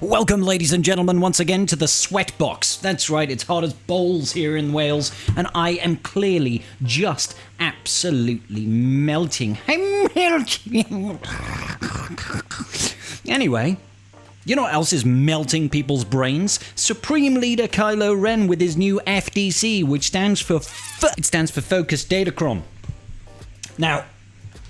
Welcome, ladies and gentlemen, once again to the sweat box. That's right, it's hot as balls here in Wales, and I am clearly just absolutely melting. I'm melting. Anyway, you know what else is melting people's brains? Supreme Leader Kylo Ren with his new FDC, which stands for Focused Datacron. Now,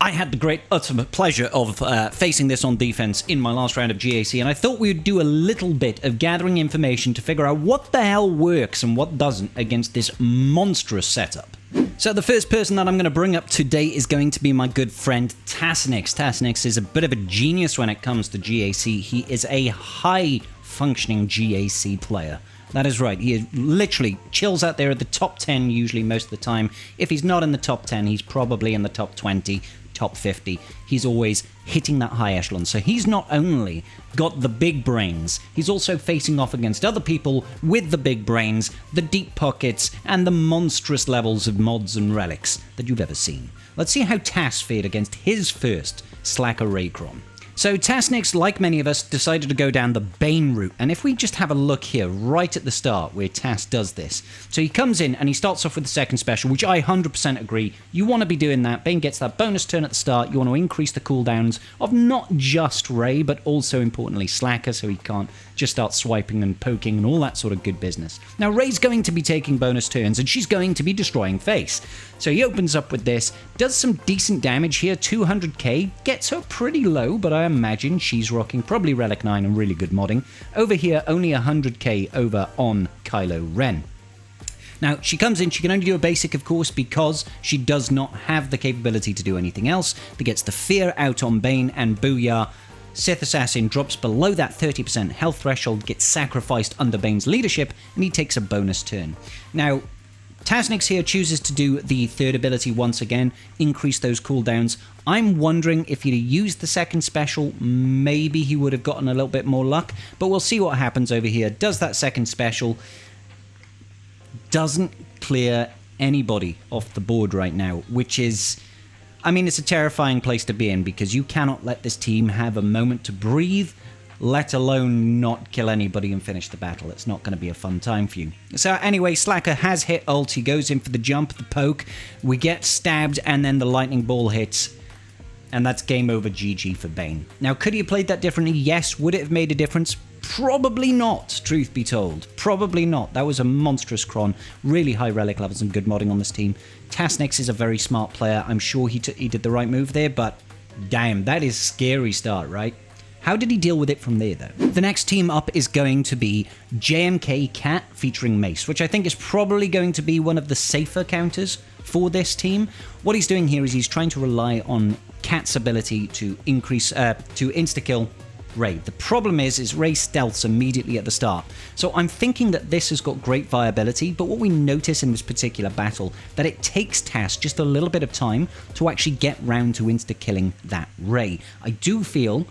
I had the great ultimate pleasure of facing this on defense in my last round of GAC, and I thought we would do a little bit of gathering information to figure out what the hell works and what doesn't against this monstrous setup. So the first person that I'm going to bring up today is going to be my good friend Tacinex. Tacinex is a bit of a genius when it comes to GAC. He is a high-functioning GAC player. That is right, he literally chills out there at the top 10 usually most of the time. If he's not in the top 10, he's probably in the top 20, top 50. He's always hitting that high echelon. So he's not only got the big brains, he's also facing off against other people with the big brains, the deep pockets, and the monstrous levels of mods and relics that you've ever seen. Let's see how Tas fared against his first Slacker Raycron. So Tacinex, like many of us, decided to go down the Bane route, and if we just have a look here right at the start where Tas does this. So he comes in and he starts off with the second special, which I 100% agree. You want to be doing that. Bane gets that bonus turn at the start. You want to increase the cooldowns of not just Rey, but also importantly Slacker, so he can't just start swiping and poking and all that sort of good business. Now Rey's going to be taking bonus turns and she's going to be destroying face. So he opens up with this, does some decent damage here, 200k, gets her pretty low, but I imagine she's rocking probably Relic 9 and really good modding. Over here, only 100k over on Kylo Ren. Now, she comes in, she can only do a basic, of course, because she does not have the capability to do anything else. That gets the fear out on Bane, and booyah, Sith Assassin drops below that 30% health threshold, gets sacrificed under Bane's leadership, and he takes a bonus turn. Now, Tacinex here chooses to do the third ability once again, increase those cooldowns. I'm wondering if he'd used the second special, maybe he would have gotten a little bit more luck, but we'll see what happens over here. Does that second special, doesn't clear anybody off the board right now, which is, I mean, it's a terrifying place to be in because you cannot let this team have a moment to breathe, let alone not kill anybody and finish the battle. It's not going to be a fun time for you. So anyway, Slacker has hit ult. He goes in for the jump, the poke. We get stabbed, and then the lightning ball hits. And that's game over, GG for Bane. Now, could he have played that differently? Yes. Would it have made a difference? Probably not, truth be told. Probably not. That was a monstrous cron. Really high relic levels and good modding on this team. Tacinex is a very smart player. I'm sure he did the right move there, but damn, that is a scary start, right? How did he deal with it from there, though? The next team up is going to be JMK Cat featuring Mace, which I think is probably going to be one of the safer counters for this team. What he's doing here is he's trying to rely on Cat's ability to increase, to insta-kill Rey. The problem is Rey stealths immediately at the start. So I'm thinking that this has got great viability, but what we notice in this particular battle, that it takes Tas just a little bit of time to actually get round to insta-killing that Rey. I do feel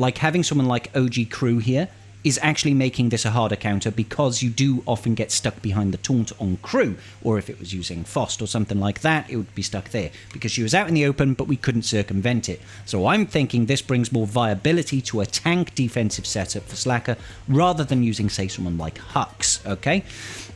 like having someone like OG Crew here is actually making this a harder counter because you do often get stuck behind the taunt on Crew, or if it was using Fost or something like that, it would be stuck there because she was out in the open but we couldn't circumvent it. So I'm thinking this brings more viability to a tank defensive setup for Slacker rather than using, say, someone like Hux, okay?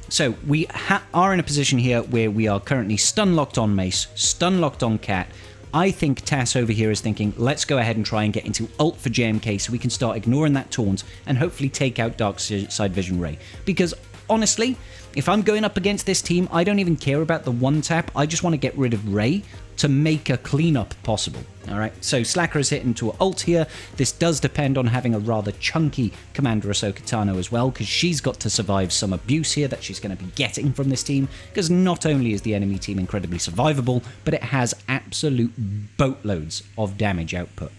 So we are in a position here where we are currently stun locked on Mace, stun locked on Cat. I think Tas over here is thinking, let's go ahead and try and get into ult for JMK so we can start ignoring that taunt and hopefully take out Dark Side Vision Rey. Because honestly, if I'm going up against this team, I don't even care about the one tap. I just want to get rid of Rey to make a cleanup possible. Alright, so Slacker is hit into an ult here. This does depend on having a rather chunky Commander Ahsoka Tano as well, because she's got to survive some abuse here that she's going to be getting from this team, because not only is the enemy team incredibly survivable, but it has absolute boatloads of damage output.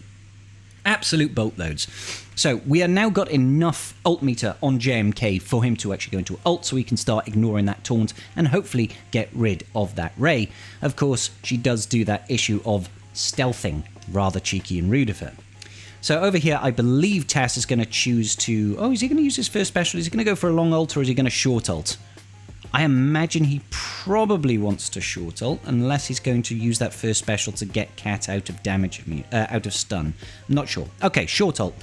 Absolute boatloads. So we have now got enough ult meter on JMK for him to actually go into ult so we can start ignoring that taunt and hopefully get rid of that Rey. Of course, she does do that issue of stealthing, rather cheeky and rude of her. So over here, I believe Tas is going to choose to... Oh, is he going to use his first special? Is he going to go for a long ult or is he going to short ult? I imagine he probably wants to short ult, unless he's going to use that first special to get Cat out of damage, out of stun. I'm not sure. Okay, short ult.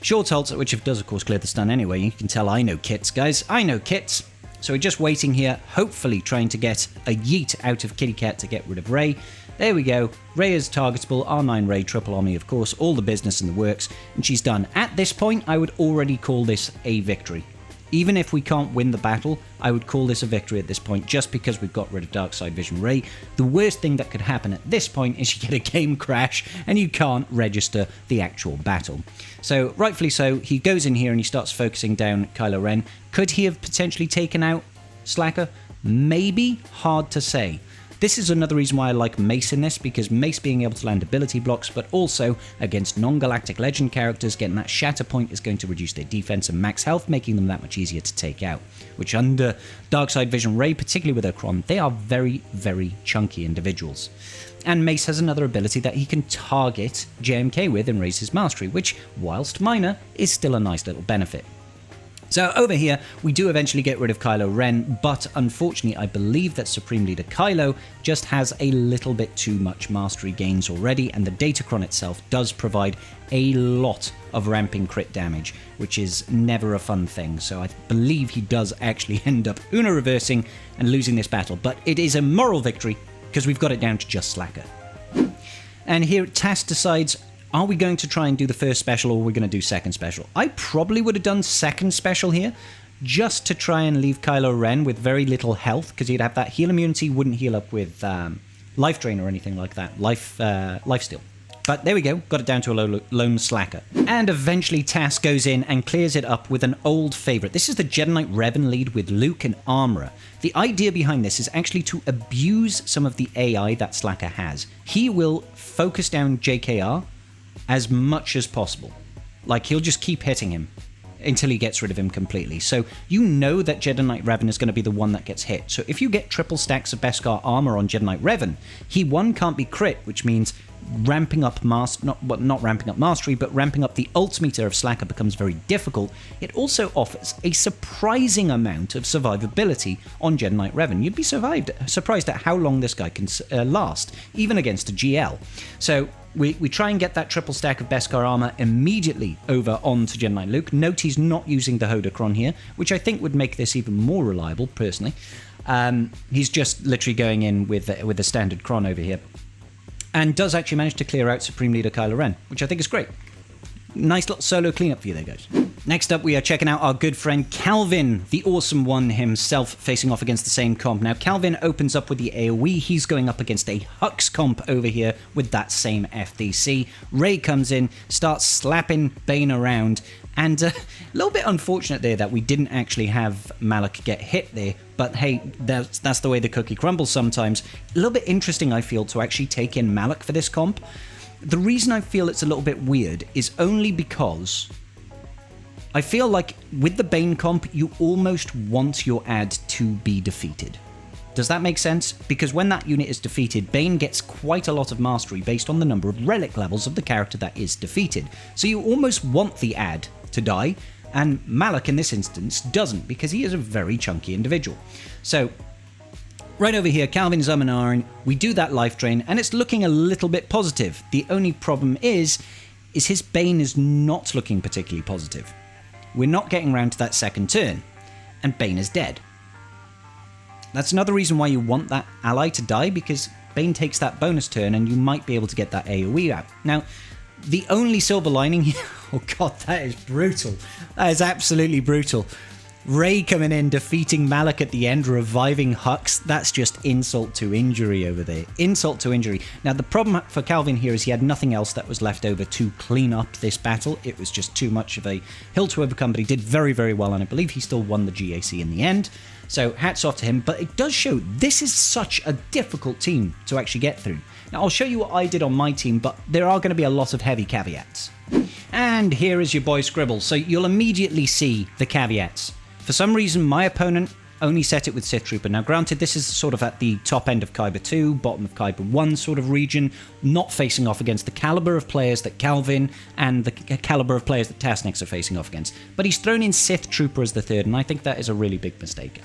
Short ult, which does, of course, clear the stun anyway. You can tell I know kits, guys. I know kits. So we're just waiting here, hopefully trying to get a yeet out of Kitty Cat to get rid of Rey. There we go. Rey is targetable, R9 Rey, triple Omni, of course, all the business in the works, and she's done. At this point, I would already call this a victory. Even if we can't win the battle, I would call this a victory at this point, just because we've got rid of Dark Side Vision Rey. The worst thing that could happen at this point is you get a game crash and you can't register the actual battle. So, rightfully so, he goes in here and he starts focusing down Kylo Ren. Could he have potentially taken out Slacker? Maybe. Hard to say. This is another reason why I like Mace in this, because Mace being able to land ability blocks, but also against non-galactic legend characters, getting that shatter point is going to reduce their defense and max health, making them that much easier to take out. Which under Dark Side Vision Rey, particularly with her Chron, they are very, very chunky individuals. And Mace has another ability that he can target JMK with and raise his mastery, which, whilst minor, is still a nice little benefit. So over here, we do eventually get rid of Kylo Ren, but unfortunately I believe that Supreme Leader Kylo just has a little bit too much mastery gains already, and the Datacron itself does provide a lot of ramping crit damage, which is never a fun thing, so I believe he does actually end up Uno reversing and losing this battle, but it is a moral victory, because we've got it down to just Slacker. And here Tas decides, are we going to try and do the first special, or are we going to do second special? I probably would have done second special here, just to try and leave Kylo Ren with very little health, because he'd have that heal immunity, wouldn't heal up with life drain or anything like that, life steal. But there we go, got it down to a lone Slacker. And eventually Tas goes in and clears it up with an old favourite. This is the Jedi Knight Revan lead with Luke and Armorer. The idea behind this is actually to abuse some of the AI that Slacker has. He will focus down JKR as much as possible. Like, he'll just keep hitting him until he gets rid of him completely. So you know that Jedi Knight Revan is going to be the one that gets hit. So if you get triple stacks of Beskar armor on Jedi Knight Revan, he can't be crit, which means ramping up not ramping up mastery, but ramping up the ult meter of Slacker becomes very difficult. It also offers a surprising amount of survivability on Jedi Knight Revan. You'd be surprised at how long this guy can last, even against a GL. So we try and get that triple stack of Beskar armor immediately over onto Jedi Knight Luke. Note he's not using the Hodocron here, which I think would make this even more reliable, personally. He's just literally going in with a standard Chron over here, and does actually manage to clear out Supreme Leader Kylo Ren, which I think is great. Nice little solo cleanup for you there, guys. Next up, we are checking out our good friend Calvin, the awesome one himself, facing off against the same comp. Now, Calvin opens up with the AoE. He's going up against a Hux comp over here with that same FDC. Rey comes in, starts slapping Bane around, and a little bit unfortunate there that we didn't actually have Malak get hit there, but hey, that's the way the cookie crumbles sometimes. A little bit interesting, I feel, to actually take in Malak for this comp. The reason I feel it's a little bit weird is only because I feel like with the Bane comp, you almost want your ad to be defeated. Does that make sense? Because when that unit is defeated, Bane gets quite a lot of mastery based on the number of relic levels of the character that is defeated. So you almost want the ad to die, and Malak in this instance doesn't, because he is a very chunky individual. So right over here, Calvin's and ahhing, we do that life drain, and it's looking a little bit positive. The only problem is his Bane is not looking particularly positive. We're not getting round to that second turn, and Bane is dead. That's another reason why you want that ally to die, because Bane takes that bonus turn, and you might be able to get that AoE out. Now, the only silver lining here, oh god, that is brutal. That is absolutely brutal. Rey coming in, defeating Malak at the end, reviving Hux. That's just insult to injury over there. Insult to injury. Now, the problem for Calvin here is he had nothing else that was left over to clean up this battle. It was just too much of a hill to overcome, but he did very, very well, and I believe he still won the GAC in the end. So hats off to him, but it does show this is such a difficult team to actually get through. Now, I'll show you what I did on my team, but there are going to be a lot of heavy caveats. And here is your boy Scribble, so you'll immediately see the caveats. For some reason, my opponent only set it with Sith Trooper. Now, granted, this is sort of at the top end of Kyber 2, bottom of Kyber 1 sort of region, not facing off against the caliber of players that Calvin and the caliber of players that Tacinex are facing off against. But he's thrown in Sith Trooper as the third, and I think that is a really big mistake.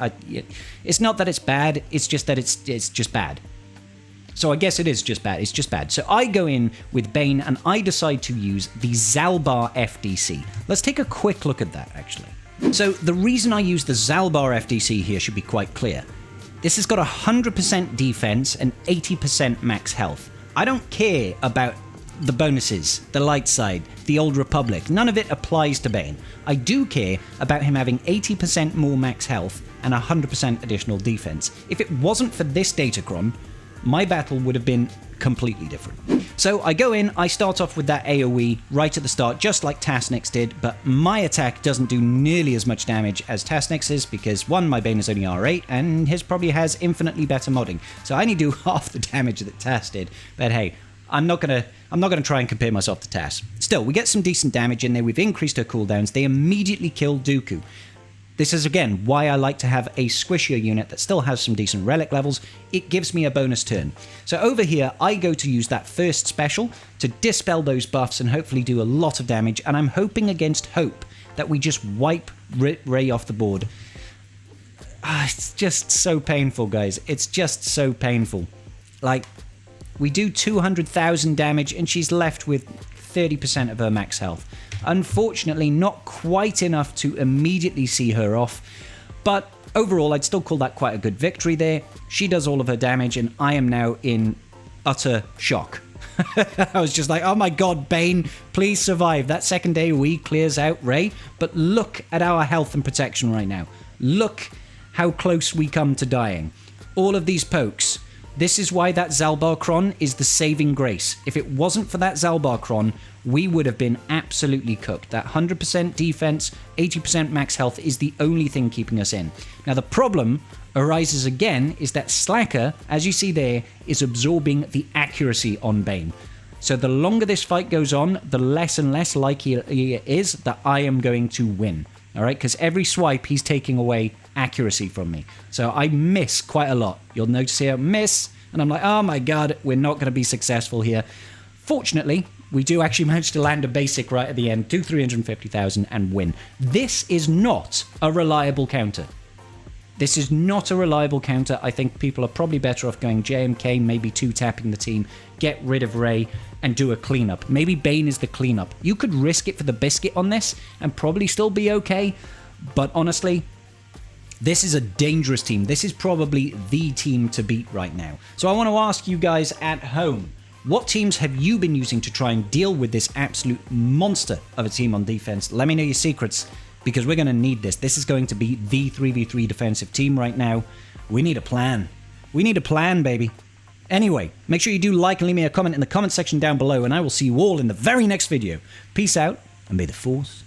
It's not that it's bad, it's just that it's just bad. So I guess it is just bad. It's just bad. So I go in with Bane, and I decide to use the Zalbar FDC. Let's take a quick look at that, actually. So the reason I use the Zalbar FDC here should be quite clear. This has got 100% defense and 80% max health. I don't care about the bonuses, the light side, the Old Republic. None of it applies to Bane. I do care about him having 80% more max health and 100% additional defense. If it wasn't for this datachron, my battle would have been completely different. So I go in, I start off with that AoE right at the start, just like Tacinex did, but my attack doesn't do nearly as much damage as Tacinex's because, one, my Bane is only R8, and his probably has infinitely better modding. So I only do half the damage that Tas did, but hey, I'm not gonna try and compare myself to Tas. Still, we get some decent damage in there, we've increased her cooldowns, they immediately kill Dooku. This is, again, why I like to have a squishier unit that still has some decent relic levels. It gives me a bonus turn. So over here, I go to use that first special to dispel those buffs and hopefully do a lot of damage, and I'm hoping against hope that we just wipe Rey off the board. It's just so painful, guys. It's just so painful. Like, we do 200,000 damage, and she's left with 30% of her max health. Unfortunately, not quite enough to immediately see her off, but overall, I'd still call that quite a good victory there. She does all of her damage, and I am now in utter shock. I was just like, oh my god, Bane, please survive. That second AoE clears out Rey, but look at our health and protection right now. Look how close we come to dying. All of these pokes. This is why that Zalbar Cron is the saving grace. If it wasn't for that Zalbar Cron, we would have been absolutely cooked. That 100% defense, 80% max health is the only thing keeping us in. Now the problem arises again is that Slacker, as you see there, is absorbing the accuracy on Bane. So the longer this fight goes on, the less and less likely it is that I am going to win. All right, because every swipe he's taking away accuracy from me. So I miss quite a lot. You'll notice here, miss, and I'm like, oh my god, we're not going to be successful here. Fortunately, we do actually manage to land a basic right at the end, do 350,000 and win. This is not a reliable counter. This is not a reliable counter. I think people are probably better off going JMK, maybe 2-tapping the team, get rid of Rey, and do a cleanup. Maybe Bane is the cleanup. You could risk it for the biscuit on this and probably still be okay, but honestly, this is a dangerous team. This is probably the team to beat right now. So I want to ask you guys at home, what teams have you been using to try and deal with this absolute monster of a team on defense? Let me know your secrets, because we're going to need this. This is going to be the 3v3 defensive team right now. We need a plan. We need a plan, baby. Anyway, make sure you do like and leave me a comment in the comment section down below, and I will see you all in the very next video. Peace out, and may the Force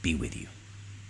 be with you.